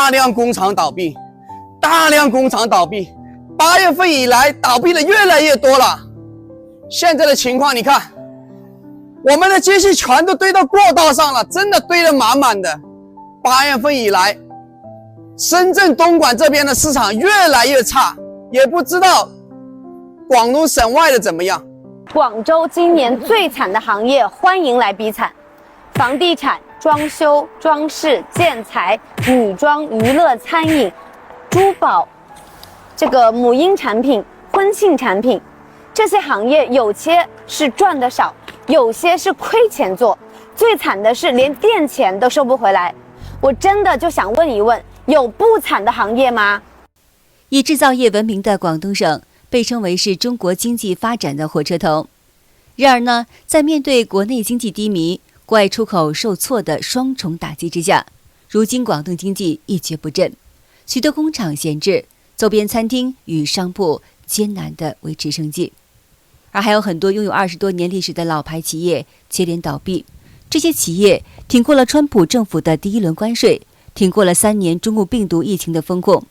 大量工厂倒闭，8月份以来倒闭的越来越多了。现在的情况你看，我们的机器全都堆到过道上了，真的堆得满满的。8月份以来，深圳、东莞这边的市场越来越差，也不知道广东省外的怎么样。广州今年最惨的行业，欢迎来比惨：房地产、装修、装饰、建材、女装、娱乐、餐饮、珠宝，这个母婴产品、婚庆产品，这些行业有些是赚得少，有些是亏钱做，最惨的是连店钱都收不回来。我真的就想问一问，有不惨的行业吗？以制造业闻名的广东省被称为是中国经济发展的火车头。然而呢，在面对国内经济低迷、国外出口受挫的双重打击之下，如今广东经济一蹶不振，许多工厂闲置，周边餐厅与商铺艰难地维持生计，而还有很多拥有20多年历史的老牌企业接连倒闭。这些企业挺过了川普政府的第一轮关税，挺过了3年中共病毒疫情的封控，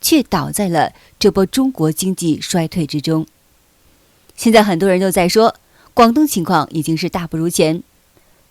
却倒在了这波中国经济衰退之中。现在很多人都在说，广东情况已经是大不如前。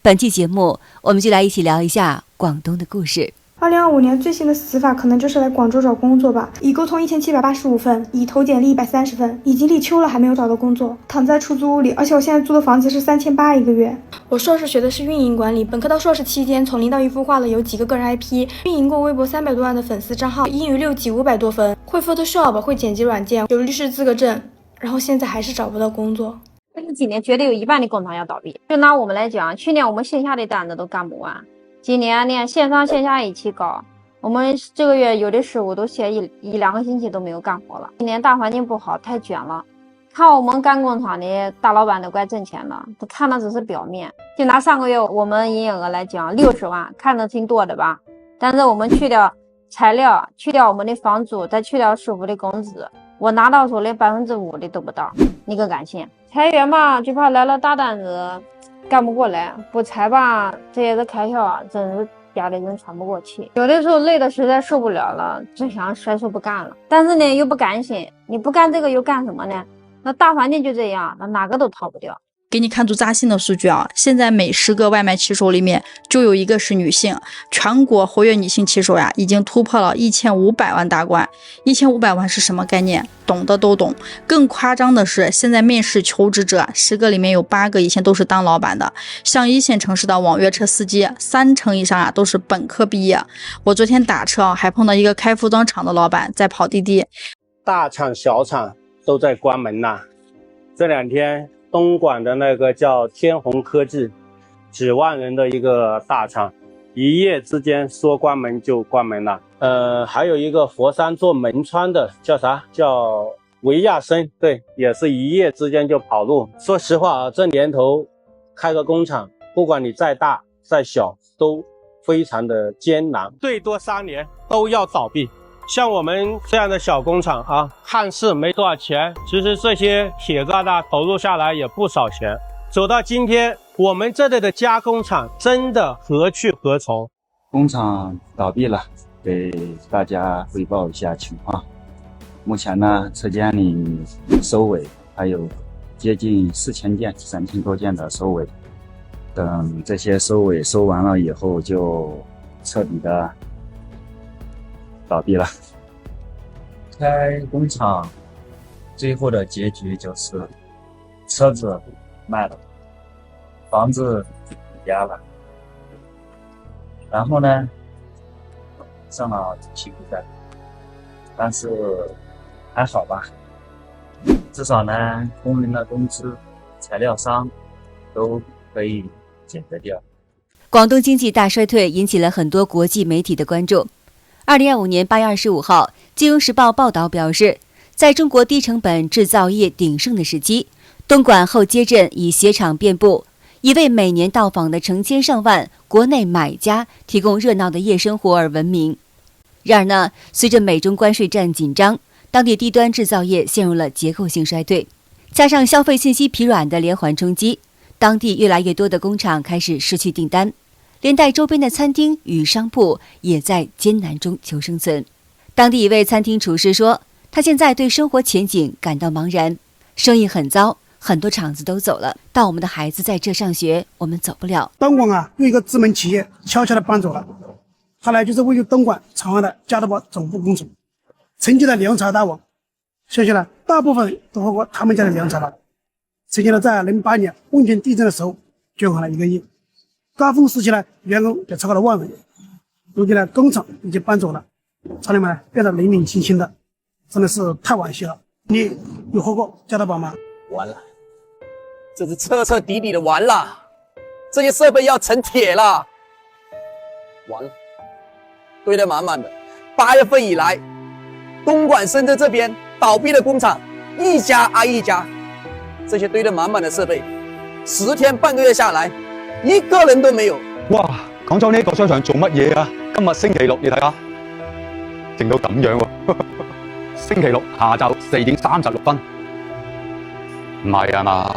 本期节目，我们就来一起聊一下广东的故事。2025年最新的死法可能就是来广州找工作吧，已沟通1785份，已投简历130份，已经立秋了还没有找到工作，躺在出租屋里，而且我现在租的房子是3800一个月。我硕士学的是运营管理，本科到硕士期间从0到1孵化了有几个个人 IP， 运营过微博300多万的粉丝账号，英语6级500多分，会 Photoshop， 会剪辑软件，有律师资格证，然后现在还是找不到工作。这几年绝对有1半的工厂要倒闭。就拿我们来讲，去年我们线下的单子都干不完，今年连线上线下一起搞，我们这个月有的事务都写一两个星期都没有干活了。今年大环境不好，太卷了，看我们干工厂的大老板都怪挣钱的，都看的只是表面。就拿上个月我们营业额来讲，60万，看着挺多的吧，但是我们去掉材料，去掉我们的房租，再去掉师傅的工资，我拿到手连5%的都不到，你可敢信？裁员吧，就怕来了大单子干不过来，不裁吧，这些的开销啊，真是压得人喘不过气。有的时候累的实在受不了了，只想甩手不干了，但是呢又不甘心，你不干这个又干什么呢？那大环境就这样，那哪个都逃不掉。给你看出扎心的数据啊！现在每10个外卖骑手里面就有1个是女性，全国活跃女性骑手呀，已经突破了1500万大关。1500万是什么概念？懂的都懂。更夸张的是，现在面试求职者10个里面有8个以前都是当老板的。像1线城市的网约车司机，3成以上啊都是本科毕业。我昨天打车还碰到一个开服装厂的老板在跑滴滴。大厂小厂都在关门呐。这2天东莞的那个叫天虹科技，几万人的一个大厂，一夜之间说关门就关门了。还有一个佛山做门窗的叫啥？叫维亚森，对，也是一夜之间就跑路。说实话啊，这年头开个工厂，不管你再大再小，都非常的艰难，最多3年都要倒闭。像我们这样的小工厂啊，看似没多少钱，其实这些铁疙瘩投入下来也不少钱。走到今天，我们这里的加工厂真的何去何从？工厂倒闭了，给大家汇报一下情况。目前呢，车间里收尾还有接近4000件，3000多件的收尾。等这些收尾收完了以后，就彻底的倒闭了。开工厂最后的结局就是车子卖了，房子抵押了，然后呢上了起步债，但是还好吧，至少呢工人的工资、材料商都可以减得掉。广东经济大衰退引起了很多国际媒体的关注。2025年8月25号，《金融时报》报道表示，在中国低成本制造业鼎盛的时期，东莞后街镇以鞋厂遍布，以为每年到访的成千上万国内买家提供热闹的夜生活而闻名。然而呢，随着美中关税战紧张，当地低端制造业陷入了结构性衰退，加上消费信息疲软的连环冲击，当地越来越多的工厂开始失去订单。连带周边的餐厅与商铺也在艰难中求生存。当地一位餐厅厨师说，他现在对生活前景感到茫然，生意很糟，很多厂子都走了，但我们的孩子在这上学，我们走不了。东莞啊，有一个知名企业悄悄地搬走了，他呢就是位于东莞长安的加德堡总部工厂，曾经的粮草大王，相信呢大部分都喝过他们家的粮草了。曾经呢在08年汶川地震的时候捐款了1个亿，高峰时期呢员工也超过了1万人。如今呢工厂已经搬走了，厂里面呢变得冷冷清清的，真的是太惋惜了。你有喝过加德堡吗？完了，这是彻彻底底的完了，这些设备要成铁了，完了，堆得满满的。8月份以来，东莞、深圳这边倒闭的工厂一家挨一家，这些堆得滿滿的設備，10天半個月下來，一個人都沒有。哇！廣州呢個商場做乜嘢啊？今日星期六，你睇下，靜到咁樣喎！星期六下晝4點36分，唔係啊嘛？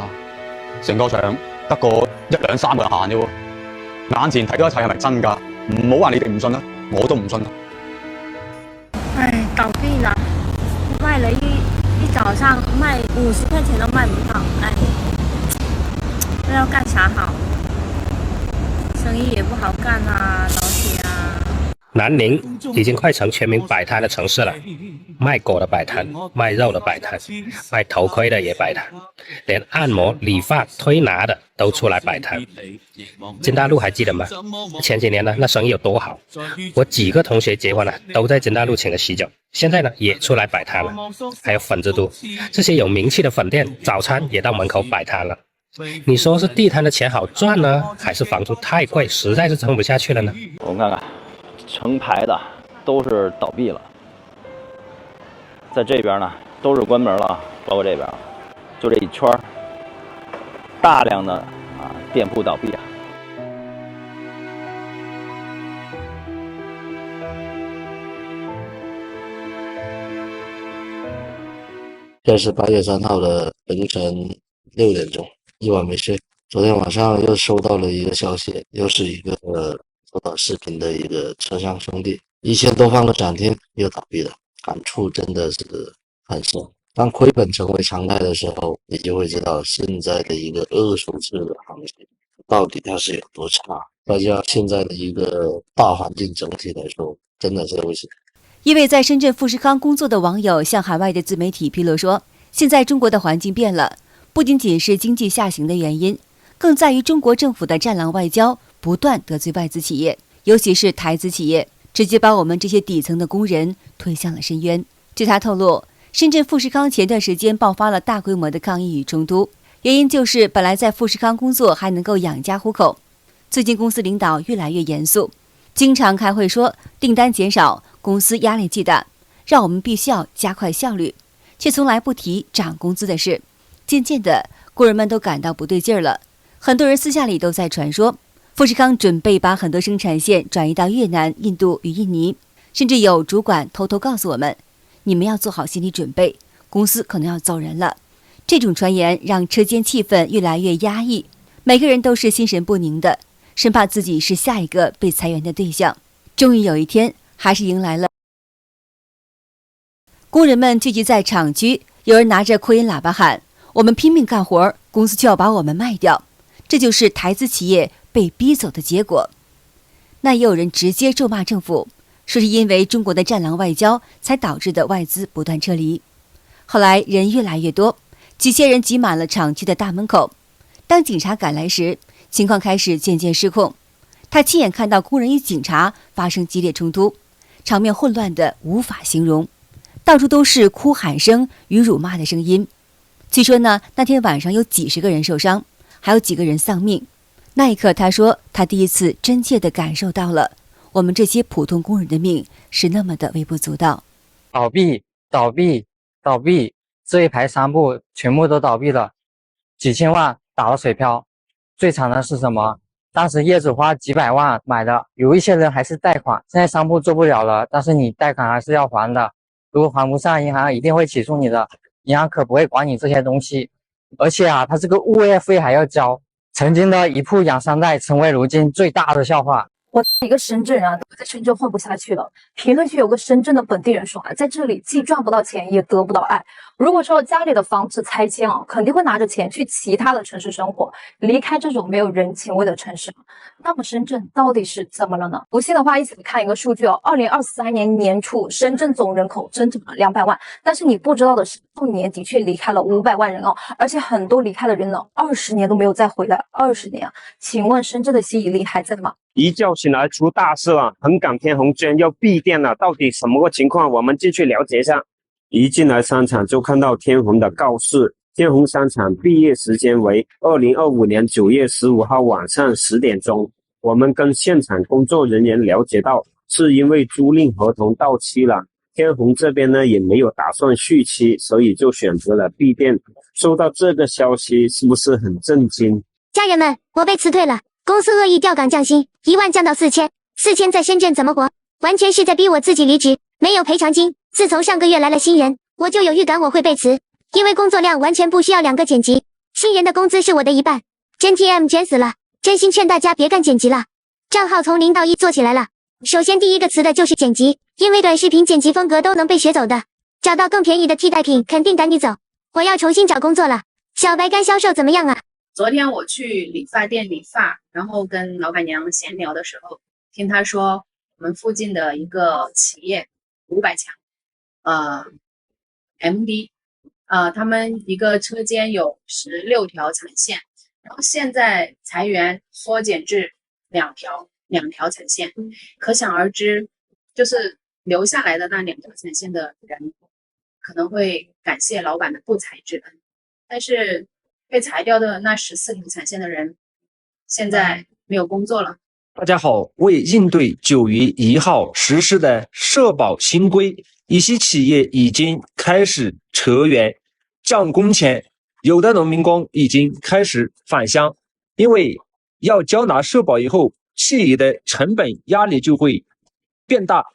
成個場得個1、2、3個人行啫喎，眼前睇到一切係咪真㗎？唔好話你哋唔信啦，我都唔信啦。哎，倒闭了，卖了一早上卖50块钱都卖不到，哎，不知道干啥好，生意也不好干啊，老铁啊。南宁已经快成全民摆摊的城市了，卖果的摆摊，卖肉的摆摊，卖头盔的也摆摊，连按摩、理发、推拿的都出来摆摊。金大路还记得吗？前几年呢，那生意有多好，我几个同学结婚了，都在金大路请了喜酒。现在呢，也出来摆摊了。还有粉之都，这些有名气的粉店，早餐也到门口摆摊了。你说是地摊的钱好赚呢，还是房租太贵，实在是撑不下去了呢？我们看看，成排的都是倒闭了，在这边呢都是关门了，包括这边，就这一圈，大量的店铺倒闭啊。这是8月3号的凌晨6点钟，一晚没睡。昨天晚上又收到了一个消息，又是一个做短视频的一个车商兄弟，1000多方的展厅又倒闭了，感触真的是很深。当亏本成为常态的时候，你就会知道现在的一个二手车的行情到底它是有多差。大家现在的一个大环境整体来说，真的是危险。一位在深圳富士康工作的网友向海外的自媒体披露说，现在中国的环境变了，不仅仅是经济下行的原因，更在于中国政府的战狼外交不断得罪外资企业，尤其是台资企业，直接把我们这些底层的工人推向了深渊。据他透露，深圳富士康前段时间爆发了大规模的抗议与冲突，原因就是本来在富士康工作还能够养家糊口，最近公司领导越来越严肃，经常开会说订单减少，公司压力巨大，让我们必须要加快效率，却从来不提涨工资的事。渐渐的，工人们都感到不对劲儿了，很多人私下里都在传说，富士康准备把很多生产线转移到越南、印度与印尼，甚至有主管偷偷告诉我们，你们要做好心理准备，公司可能要走人了。这种传言让车间气氛越来越压抑，每个人都是心神不宁的，生怕自己是下一个被裁员的对象。终于有一天，还是迎来了。工人们聚集在厂区，有人拿着扩音喇叭喊，我们拼命干活，公司就要把我们卖掉。这就是台资企业被逼走的结果。那也有人直接咒骂政府，说是因为中国的战狼外交才导致的外资不断撤离。后来人越来越多，几千人挤满了厂区的大门口。当警察赶来时，情况开始渐渐失控。他亲眼看到工人与警察发生激烈冲突，场面混乱的无法形容，到处都是哭喊声与辱骂的声音。据说呢，那天晚上有几十个人受伤，还有几个人丧命。那一刻，他说他第一次真切地感受到了我们这些普通工人的命是那么的微不足道。倒闭，倒闭，倒闭！这一排商铺全部都倒闭了，几千万打了水漂。最惨的是什么？当时业主花几百万买的，有一些人还是贷款，现在商铺做不了了，但是你贷款还是要还的，如果还不上，银行一定会起诉你的，银行可不会管你这些东西。而且啊，他这个物业费还要交，曾经的一铺养三代，成为如今最大的笑话。我一个深圳人啊，在深圳混不下去了。评论区有个深圳的本地人说啊，在这里既赚不到钱，也得不到爱。如果说家里的房子拆迁啊，肯定会拿着钱去其他的城市生活，离开这种没有人情味的城市。那么深圳到底是怎么了呢？不信的话，一起来看一个数据哦。2023年年初，深圳总人口增长了200万，但是你不知道的是，到年底却离开了500万人哦，而且很多离开的人呢，20年都没有再回来。20年啊，请问深圳的吸引力还在吗？一觉醒来出大事了，横岗天虹居然要闭店了，到底什么个情况？我们进去了解一下。一进来商场就看到天虹的告示，天虹商场闭业时间为2025年9月15号晚上10点钟。我们跟现场工作人员了解到，是因为租赁合同到期了，天虹这边呢也没有打算续期，所以就选择了闭店。收到这个消息，是不是很震惊？家人们，我被辞退了。公司恶意调岗降薪，1万降到4000，4000在深圳怎么活？完全是在逼我自己离职，没有赔偿金。自从上个月来了新人，我就有预感我会被辞，因为工作量完全不需要2个剪辑，新人的工资是我的1半，真 TM 卷死了。真心劝大家别干剪辑了，账号从0到1做起来了。首先第一个辞的就是剪辑，因为短视频剪辑风格都能被学走的，找到更便宜的替代品肯定赶你走。我要重新找工作了。小白干销售怎么样啊？昨天我去理发店理发，然后跟老板娘闲聊的时候，听她说我们附近的一个企业500强，MD，他们一个车间有16条产线，然后现在裁员缩减至2条产线，可想而知，就是留下来的那2条产线的人可能会感谢老板的不才之恩，但是被裁掉的那14条产线的人现在没有工作了。大家好，为应对9月1号实施的社保新规，一些企业已经开始裁员降工钱，有的农民工已经开始返乡，因为要交纳社保以后，企业的成本压力就会变大。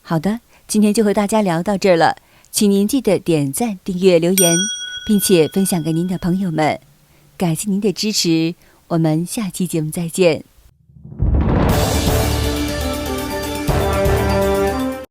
好的，今天就和大家聊到这儿了，请您记得点赞、订阅、留言，并且分享给您的朋友们。感谢您的支持，我们下期节目再见。